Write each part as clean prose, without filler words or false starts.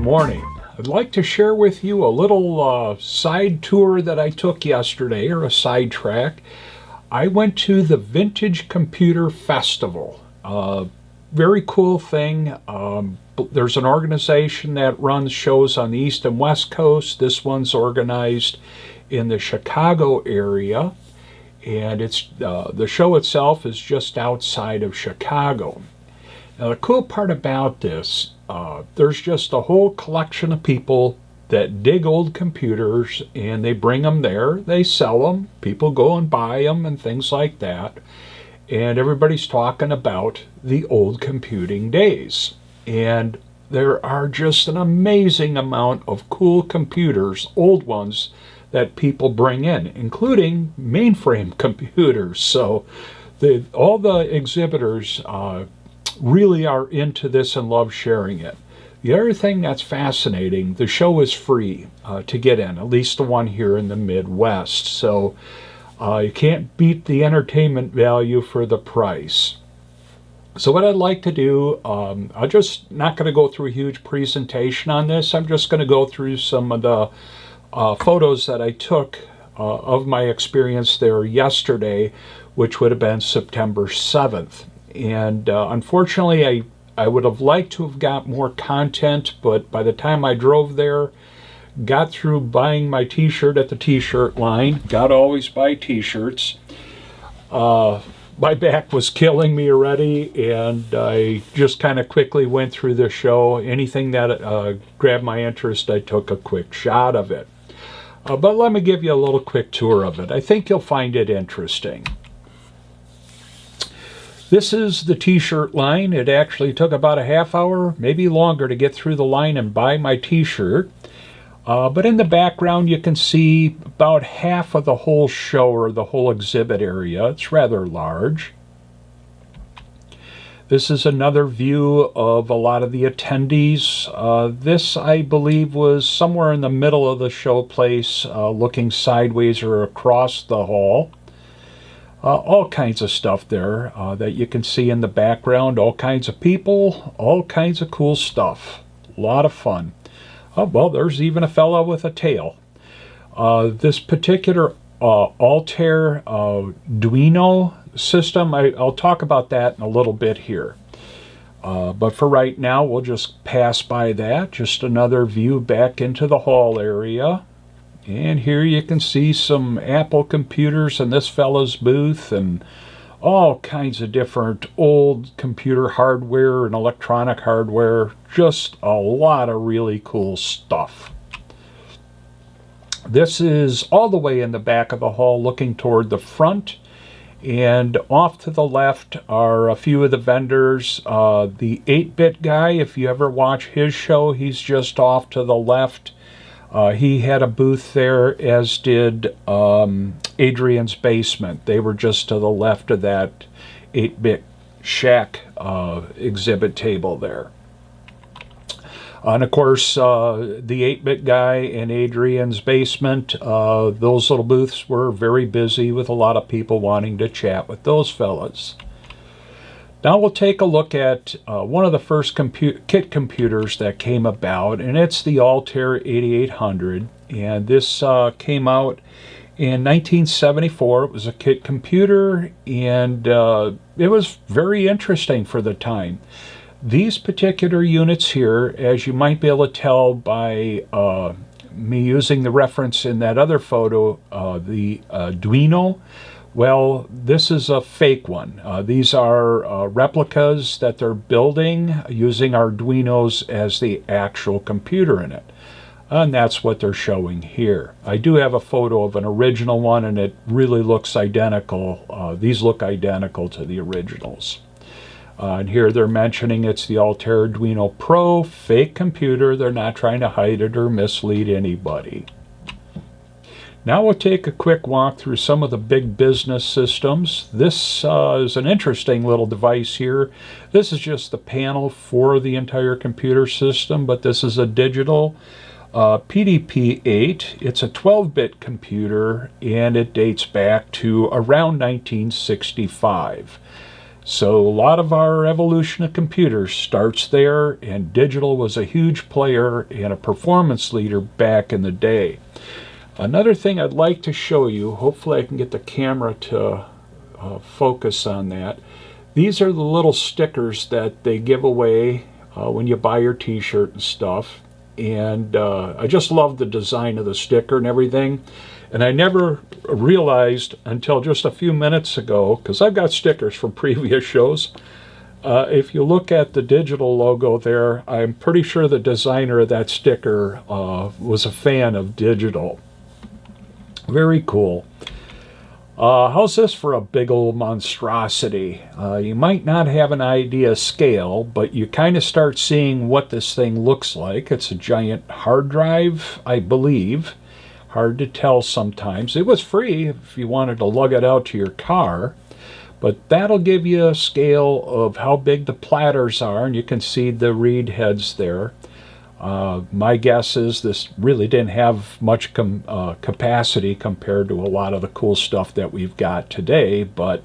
morning. I'd like to share with you a little side tour that I took yesterday, or a sidetrack. I went to the Vintage Computer Festival. Very cool thing. There's an organization that runs shows on the East and West Coast. This one's organized in the Chicago area, and it's the show itself is just outside of Chicago. Now, the cool part about this, there's just a whole collection of people that dig old computers, and they bring them there, they sell them, people go and buy them and things like that, and everybody's talking about the old computing days. And there are just an amazing amount of cool computers, old ones, that people bring in, including mainframe computers. So all the exhibitors really are into this and love sharing it. The other thing that's fascinating, the show is free to get in, at least the one here in the Midwest. So you can't beat the entertainment value for the price. So what I'd like to do, I'm just not going to go through a huge presentation on this. I'm just going to go through some of the photos that I took of my experience there yesterday, which would have been September 7th. And unfortunately, I would have liked to have got more content, but by the time I drove there, got through buying my t-shirt at the t-shirt line, gotta always buy t-shirts, my back was killing me already, and I just kind of quickly went through the show. Anything that grabbed my interest, I took a quick shot of it. But let me give you a little quick tour of it. I think you'll find it interesting. This is the t-shirt line. It actually took about a half hour, maybe longer, to get through the line and buy my t-shirt. But in the background, you can see about half of the whole show, or the whole exhibit area. It's rather large. This is another view of a lot of the attendees. This, I believe, was somewhere in the middle of the show place, looking sideways or across the hall. All kinds of stuff there that you can see in the background, all kinds of people, all kinds of cool stuff. A lot of fun. Oh, well, there's even a fellow with a tail. This particular Altair Arduino system, I'll talk about that in a little bit here. But for right now, we'll just pass by that. Just another view back into the hall area. And here you can see some Apple computers in this fellow's booth, and all kinds of different old computer hardware and electronic hardware. Just a lot of really cool stuff. This is all the way in the back of the hall looking toward the front. And off to the left are a few of the vendors. The 8-bit guy, if you ever watch his show, he's just off to the left. He had a booth there, as did Adrian's Basement. They were just to the left of that 8-bit shack exhibit table there. And of course, the 8-bit guy and Adrian's Basement, those little booths were very busy with a lot of people wanting to chat with those fellas. Now we'll take a look at one of the first kit computers that came about, and it's the Altair 8800. And this came out in 1974. It was a kit computer, and it was very interesting for the time. These particular units here, as you might be able to tell by me using the reference in that other photo, the Arduino, well, this is a fake one. These are replicas that they're building using Arduinos as the actual computer in it. And that's what they're showing here. I do have a photo of an original one, and it really looks identical. These look identical to the originals. And here they're mentioning it's the Altair Arduino Pro fake computer. They're not trying to hide it or mislead anybody. Now we'll take a quick walk through some of the big business systems. This is an interesting little device here. This is just the panel for the entire computer system, but this is a digital PDP-8. It's a 12-bit computer, and it dates back to around 1965. So a lot of our evolution of computers starts there, and digital was a huge player and a performance leader back in the day. Another thing I'd like to show you, hopefully I can get the camera to focus on that. These are the little stickers that they give away when you buy your t-shirt and stuff. And I just love the design of the sticker and everything. And I never realized until just a few minutes ago, because I've got stickers from previous shows, if you look at the digital logo there, I'm pretty sure the designer of that sticker was a fan of digital. Very cool. How's this for a big old monstrosity? You might not have an idea of scale, but you kind of start seeing what this thing looks like. It's a giant hard drive, I believe. Hard to tell sometimes. It was free if you wanted to lug it out to your car, but that'll give you a scale of how big the platters are, and you can see the read heads there. My guess is this really didn't have much capacity compared to a lot of the cool stuff that we've got today, but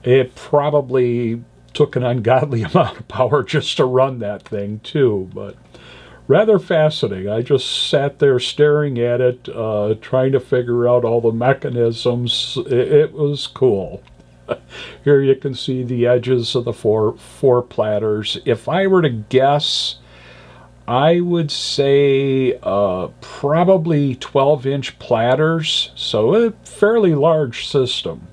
it probably took an ungodly amount of power just to run that thing too. But rather fascinating. I just sat there staring at it, trying to figure out all the mechanisms. It was cool. Here you can see the edges of the four platters. If I were to guess, I would say probably 12-inch platters, so a fairly large system.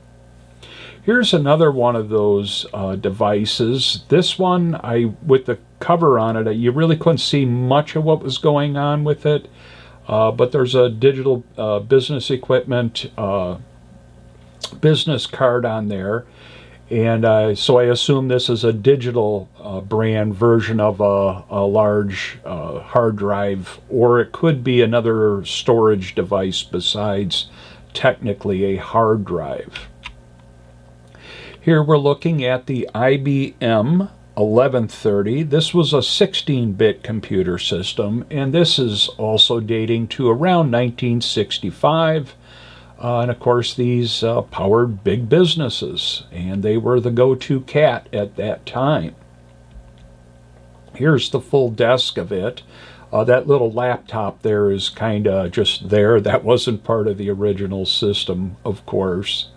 Here's another one of those devices. This one, with the cover on it, you really couldn't see much of what was going on with it, but there's a digital business equipment business card on there. And so I assume this is a digital brand version of a large hard drive, or it could be another storage device besides technically a hard drive. Here we're looking at the IBM 1130. This was a 16-bit computer system, and this is also dating to around 1965. And of course, these powered big businesses, and they were the go-to cat at that time. Here's the full desk of it. That little laptop there is kind of just there. That wasn't part of the original system, of course.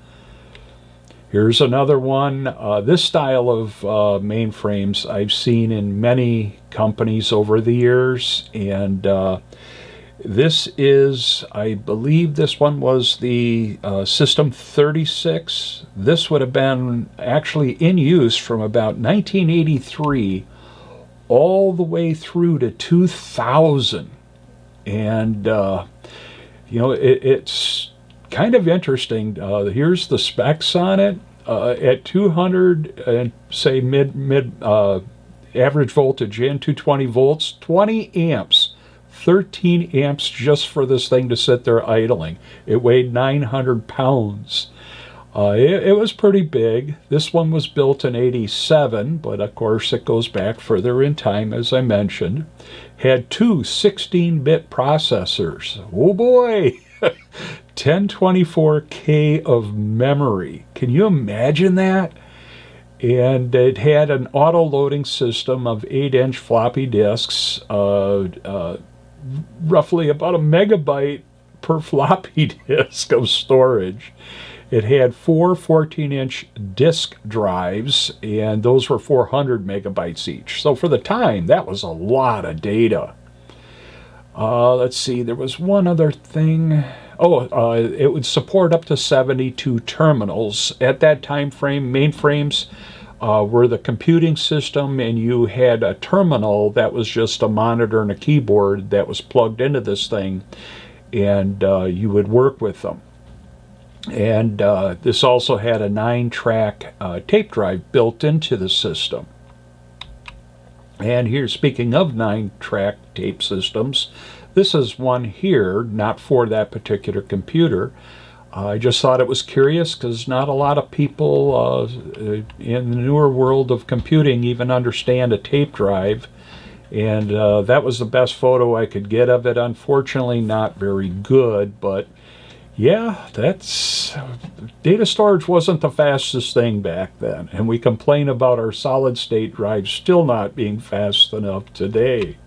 Here's another one. This style of mainframes I've seen in many companies over the years, and this is, I believe this one was the System 36. This would have been actually in use from about 1983 all the way through to 2000. And, it's kind of interesting. Here's the specs on it. At 200 and say mid average voltage and 220 volts, 20 amps. 13 amps just for this thing to sit there idling. It weighed 900 pounds. It was pretty big. This one was built in 87, but of course it goes back further in time, as I mentioned. Had two 16-bit processors. Oh boy! 1024K of memory. Can you imagine that? And it had an auto-loading system of 8-inch floppy disks, roughly about a megabyte per floppy disk of storage. It had four 14-inch disk drives, and those were 400 megabytes each. So for the time, that was a lot of data. Let's see, there was one other thing. It would support up to 72 terminals. At that time frame, mainframes were the computing system, and you had a terminal that was just a monitor and a keyboard that was plugged into this thing, and you would work with them. And this also had a 9-track tape drive built into the system. And here, speaking of 9-track tape systems, this is one here, not for that particular computer. I just thought it was curious because not a lot of people in the newer world of computing even understand a tape drive. And that was the best photo I could get of it. Unfortunately, not very good, but Yeah, that's data storage wasn't the fastest thing back then, and we complain about our solid state drives still not being fast enough today.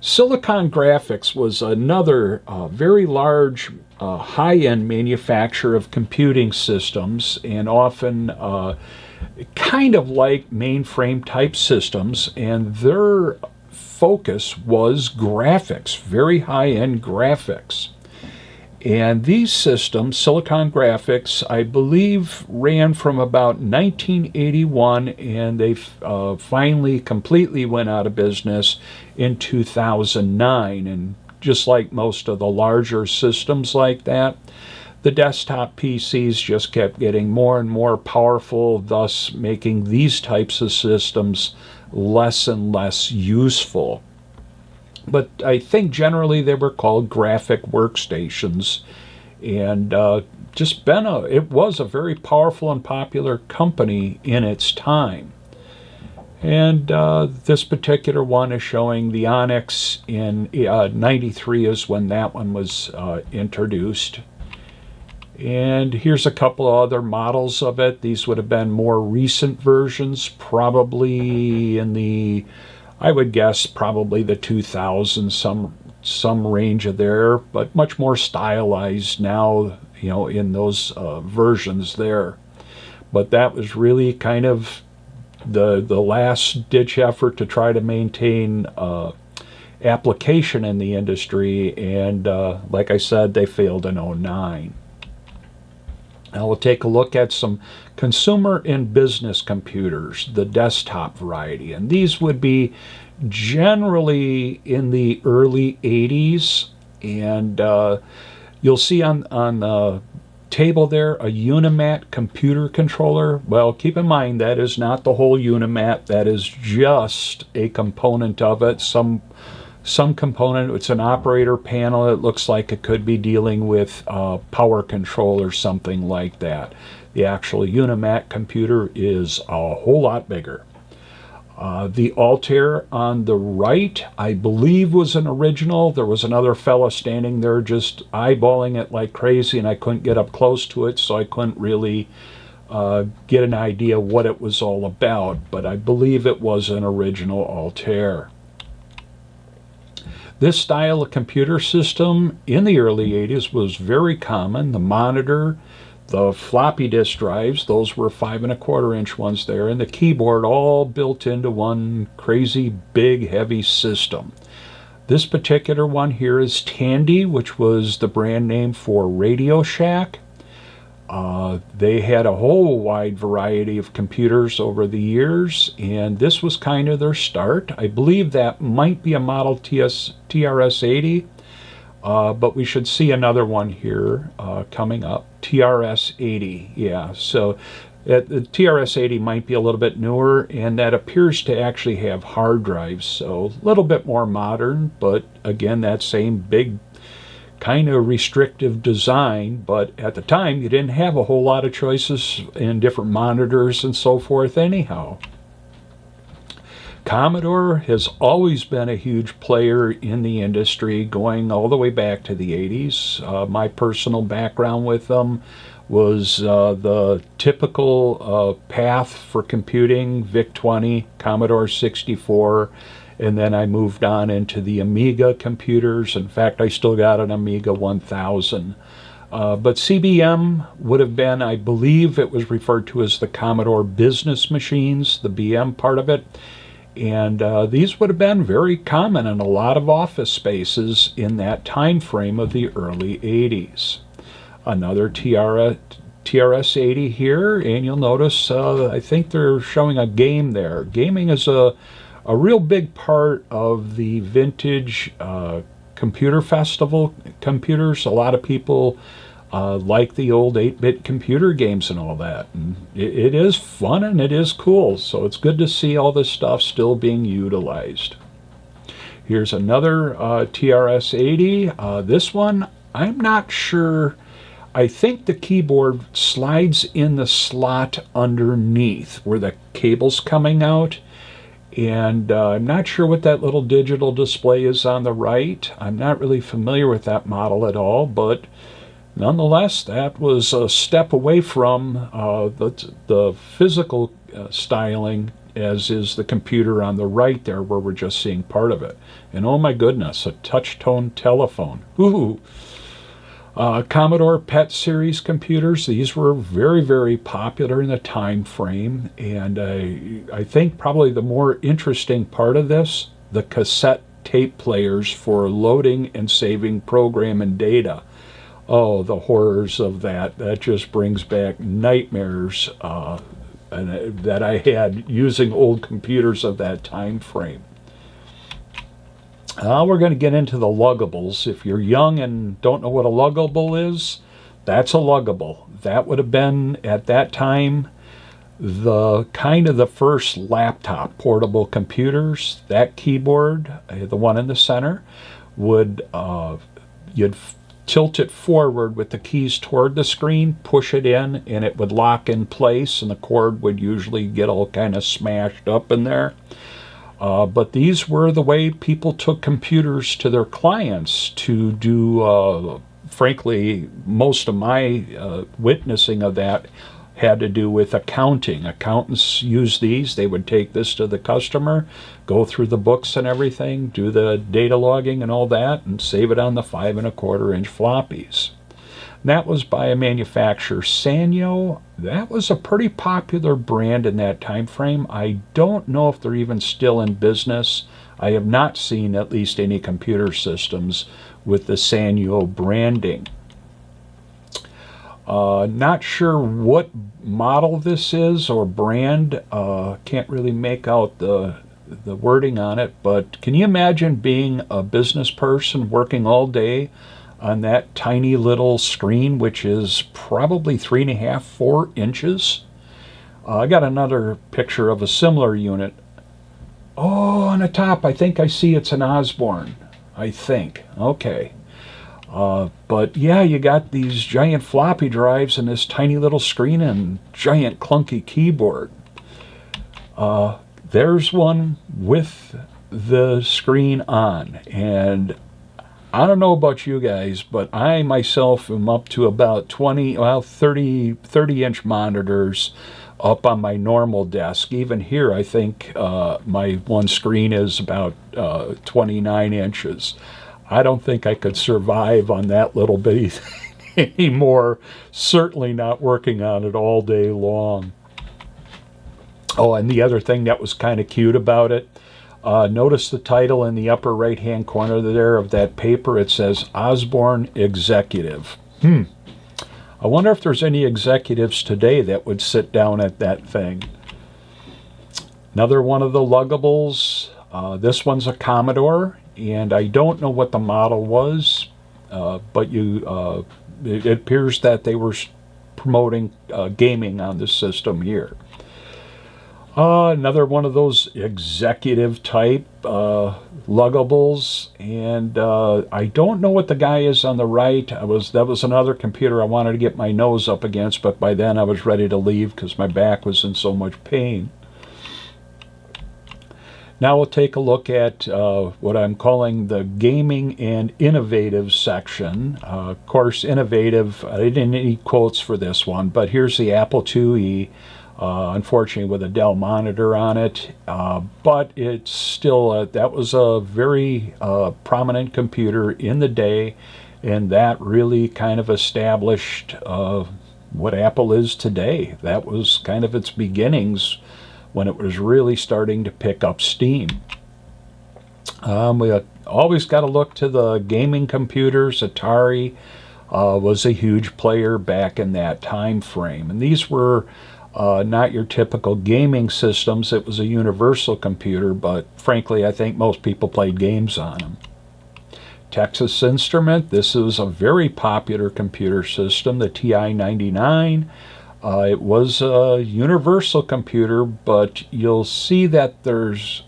Silicon Graphics was another very large high-end manufacturer of computing systems, and often kind of like mainframe type systems, and their focus was graphics, very high-end graphics. And these systems, Silicon Graphics, I believe ran from about 1981, and they finally completely went out of business in 2009. And just like most of the larger systems like that, the desktop PCs just kept getting more and more powerful, thus making these types of systems less and less useful. But I think generally they were called graphic workstations, and it was a very powerful and popular company in its time. And this particular one is showing the Onyx in '93 is when that one was introduced. And here's a couple of other models of it. These would have been more recent versions, probably in the, I would guess, probably the 2000s, some range of there, but much more stylized now, in those versions there. But that was really kind of the last ditch effort to try to maintain application in the industry, and like I said, they failed in '09. Now we'll take a look at some consumer and business computers, the desktop variety. And these would be generally in the early '80s. And you'll see on the table there a Unimat computer controller. Well, keep in mind that is not the whole Unimat. That is just a component of it. Some component, it's an operator panel. It looks like it could be dealing with power control or something like that. The actual Unimat computer is a whole lot bigger. The Altair on the right, I believe, was an original. There was another fella standing there just eyeballing it like crazy, and I couldn't get up close to it, so I couldn't really get an idea what it was all about. But I believe it was an original Altair. This style of computer system in the early '80s was very common. The monitor, the floppy disk drives, those were 5 1/4 inch ones there, and the keyboard all built into one crazy big heavy system. This particular one here is Tandy, which was the brand name for Radio Shack. They had a whole wide variety of computers over the years, and this was kind of their start. I believe that might be a model TRS-80, but we should see another one here coming up, TRS-80. Yeah, so the TRS-80 might be a little bit newer, and that appears to actually have hard drives, so a little bit more modern, but again, that same big kind of restrictive design. But at the time you didn't have a whole lot of choices in different monitors and so forth anyhow. Commodore has always been a huge player in the industry, going all the way back to the '80s. My personal background with them was the typical path for computing, VIC-20, Commodore 64, and then I moved on into the Amiga computers. In fact, I still got an Amiga 1000. But CBM would have been, I believe it was referred to as the Commodore Business Machines, the BM part of it. And these would have been very common in a lot of office spaces in that time frame of the early '80s. Another TRS-80 here, and you'll notice I think they're showing a game there. Gaming is a real big part of the vintage computer festival computers. A lot of people like the old 8-bit computer games and all that. And it is fun and it is cool, so it's good to see all this stuff still being utilized. Here's another TRS-80. This one, I'm not sure. I think the keyboard slides in the slot underneath where the cable's coming out. And I'm not sure what that little digital display is on the right. I'm not really familiar with that model at all, but Nonetheless, that was a step away from the physical styling, as is the computer on the right there, where we're just seeing part of it. And oh my goodness, a touch-tone telephone. Ooh. Commodore PET series computers, these were very, very popular in the time frame. And I think probably the more interesting part of this, the cassette tape players for loading and saving program and data. Oh, the horrors of that. That just brings back nightmares that I had using old computers of that time frame. We're going to get into the luggables. If you're young and don't know what a luggable is, that's a luggable. That would have been, at that time, the kind of the first laptop portable computers. That keyboard, the one in the center, would you'd tilt it forward with the keys toward the screen, push it in, and it would lock in place, and the cord would usually get all kind of smashed up in there. But these were the way people took computers to their clients to do, frankly, most of my witnessing of that had to do with accounting. Accountants used these. They would take this to the customer, go through the books and everything, do the data logging and all that, and save it on the 5 1/4 inch floppies. And that was by a manufacturer, Sanyo. That was a pretty popular brand in that time frame. I don't know if they're even still in business. I have not seen at least any computer systems with the Sanyo branding. Not sure what model this is or brand. Can't really make out the wording on it, but can you imagine being a business person working all day on that tiny little screen, which is probably 3.5, 4 inches? I got another picture of a similar unit. Oh, on the top, I think I see it's an Osborne. I think. Okay. But yeah, you got these giant floppy drives and this tiny little screen and giant clunky keyboard. There's one with the screen on, and I don't know about you guys, but I myself am up to about 30-inch monitors up on my normal desk. Even here, I think my one screen is about 29 inches. I don't think I could survive on that little bitty thing anymore. Certainly not working on it all day long. Oh, and the other thing that was kind of cute about it, notice the title in the upper right-hand corner there of that paper. It says Osborne Executive. I wonder if there's any executives today that would sit down at that thing. Another one of the luggables. This one's a Commodore, and I don't know what the model was, but it appears that they were promoting gaming on this system here. Another one of those executive type luggables, and I don't know what the guy is on the right. That was another computer I wanted to get my nose up against, but by then I was ready to leave because my back was in so much pain. Now we'll take a look at what I'm calling the gaming and innovative section. Of course, innovative, I didn't need quotes for this one, but here's the Apple IIe, unfortunately with a Dell monitor on it, but it's still, that was a very prominent computer in the day, and that really kind of established what Apple is today. That was kind of its beginnings when it was really starting to pick up steam. We always got to look to the gaming computers. Atari was a huge player back in that time frame. And these were not your typical gaming systems. It was a universal computer, but frankly, I think most people played games on them. Texas Instrument, this is a very popular computer system, the TI-99. It was a universal computer, but you'll see that there's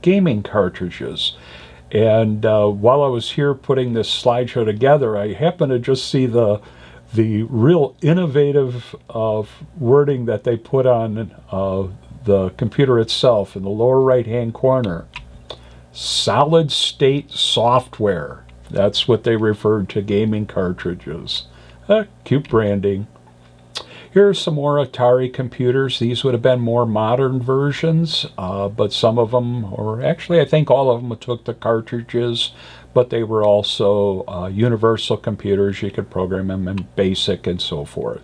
gaming cartridges. And while I was here putting this slideshow together, I happened to just see the real innovative wording that they put on the computer itself in the lower right-hand corner. Solid state software. That's what they referred to gaming cartridges. Cute branding. Here are some more Atari computers. These would have been more modern versions, but some of them, or actually I think all of them took the cartridges, but they were also universal computers. You could program them in BASIC and so forth.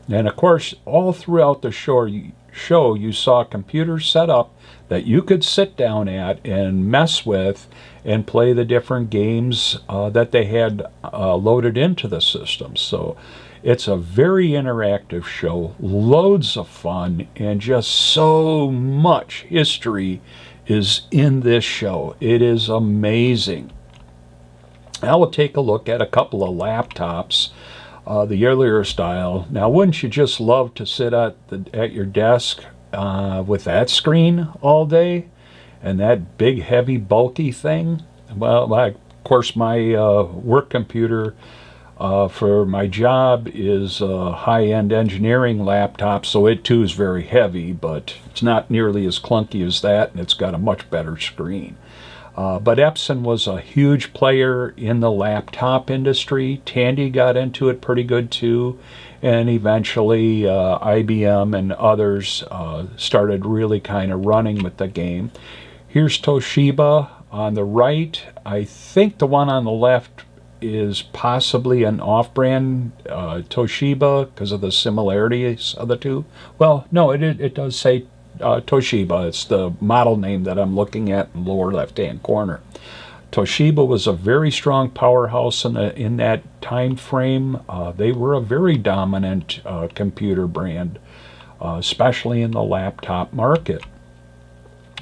And of course, all throughout the show you saw computers set up that you could sit down at and mess with and play the different games that they had loaded into the system. So it's a very interactive show, loads of fun, and just so much history is in this show. It is amazing. Now we'll take a look at a couple of laptops, the earlier style. Now, wouldn't you just love to sit at your desk with that screen all day and that big, heavy, bulky thing? Well, of course, my work computer for my job is a high-end engineering laptop, so it too is very heavy, but it's not nearly as clunky as that, and it's got a much better screen. But Epson was a huge player in the laptop industry. Tandy got into it pretty good too, and eventually IBM and others started really kind of running with the game. Here's Toshiba on the right. I think the one on the left is possibly an off-brand Toshiba because of the similarities of the two. Well, no, it does say Toshiba. It's the model name that I'm looking at in the lower left-hand corner. Toshiba was a very strong powerhouse in that time frame. They were a very dominant computer brand, especially in the laptop market.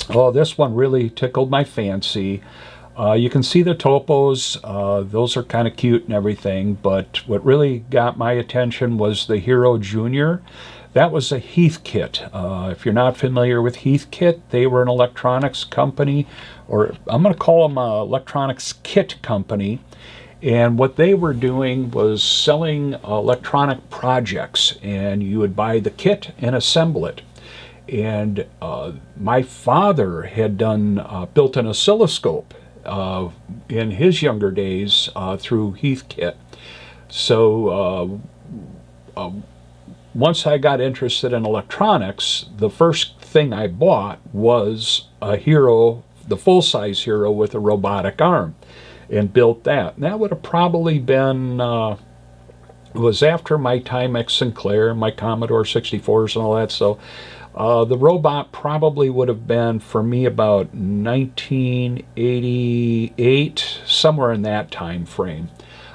Oh, this one really tickled my fancy. You can see the topos. Those are kind of cute and everything, but what really got my attention was the Hero Junior. That was a Heathkit. If you're not familiar with Heathkit, they were an electronics company, or I'm going to call them an electronics kit company. And what they were doing was selling electronic projects, and you would buy the kit and assemble it. And my father had built an oscilloscope in his younger days through Heathkit. So once I got interested in electronics, the first thing I bought was a Hero, the full-size Hero with a robotic arm, and built that. And that would have probably been, it was after my time at Sinclair, my Commodore 64s and all that, so the robot probably would have been, for me, about 1988, somewhere in that time frame.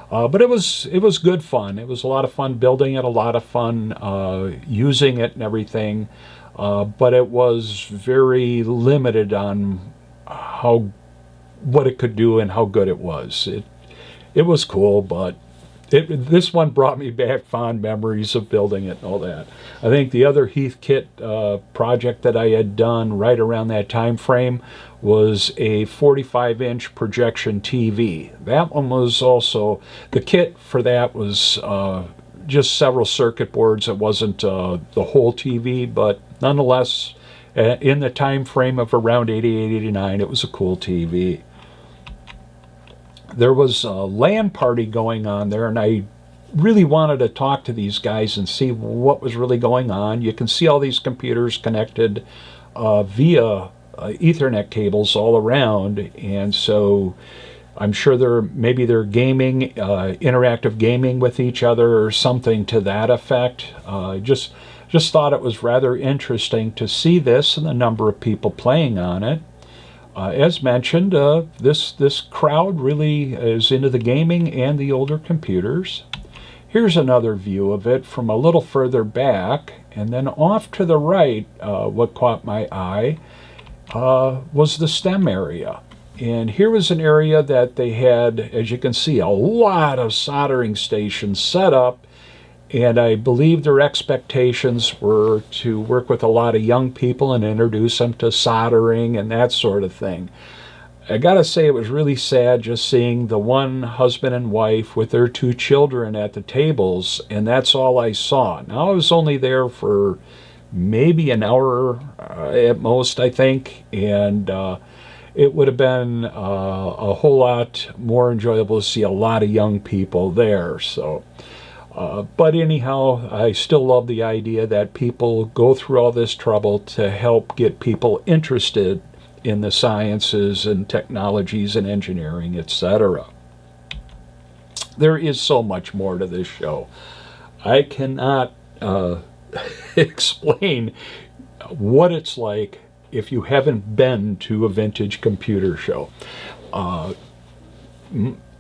But it was good fun. It was a lot of fun building it, a lot of fun using it and everything. But it was very limited on what it could do and how good it was. It was cool, but this one brought me back fond memories of building it and all that. I think the other Heathkit project that I had done right around that time frame was a 45-inch projection TV. That one was also, the kit for that was just several circuit boards. It wasn't the whole TV, but nonetheless, in the time frame of around 88, 89, it was a cool TV. There was a LAN party going on there, and I really wanted to talk to these guys and see what was really going on. You can see all these computers connected via Ethernet cables all around, and so I'm sure they're gaming, interactive gaming with each other or something to that effect. Just thought it was rather interesting to see this and the number of people playing on it. As mentioned, this crowd really is into the gaming and the older computers. Here's another view of it from a little further back, and then off to the right, what caught my eye was the STEM area. And here was an area that they had, as you can see, a lot of soldering stations set up, and I believe their expectations were to work with a lot of young people and introduce them to soldering and that sort of thing. I gotta say, it was really sad just seeing the one husband and wife with their two children at the tables, and that's all I saw. Now, I was only there for maybe an hour at most, I think, and it would have been a whole lot more enjoyable to see a lot of young people there. So But anyhow, I still love the idea that people go through all this trouble to help get people interested in the sciences and technologies and engineering, etc. There is so much more to this show. I cannot explain what it's like if you haven't been to a vintage computer show.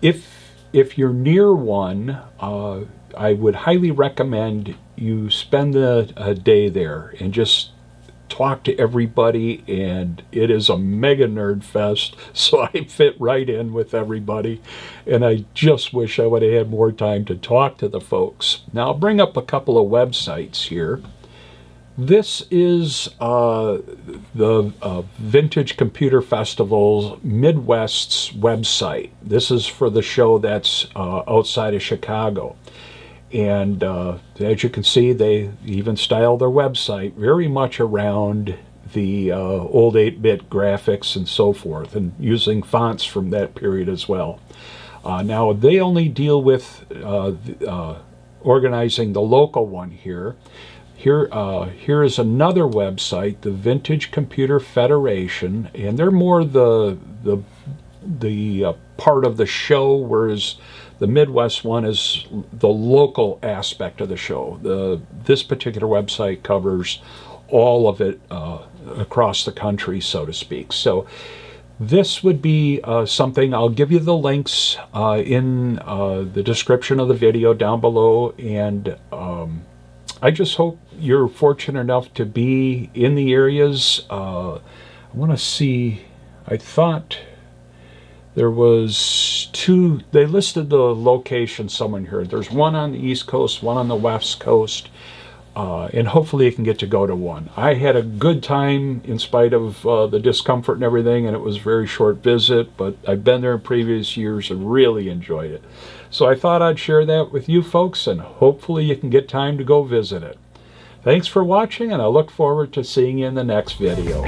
If you're near one, I would highly recommend you spend a day there and just talk to everybody, and it is a mega nerd fest, so I fit right in with everybody, and I just wish I would have had more time to talk to the folks. Now I'll bring up a couple of websites here. This is the Vintage Computer Festival's Midwest's website. This is for the show that's outside of Chicago. And as you can see, they even style their website very much around the old 8-bit graphics and so forth, and using fonts from that period as well. Now, they only deal with organizing the local one here. Here is another website, the Vintage Computer Federation, and they're more the part of the show, whereas the Midwest one is the local aspect of the show. This particular website covers all of it across the country, so to speak. So this would be something. I'll give you the links in the description of the video down below, and I just hope you're fortunate enough to be in the areas. I want to see, I thought there was two, they listed the location somewhere here. There's one on the East Coast, one on the West Coast, and hopefully you can get to go to one. I had a good time in spite of the discomfort and everything, and it was a very short visit, but I've been there in previous years and really enjoyed it. So I thought I'd share that with you folks, and hopefully you can get time to go visit it. Thanks for watching, and I look forward to seeing you in the next video.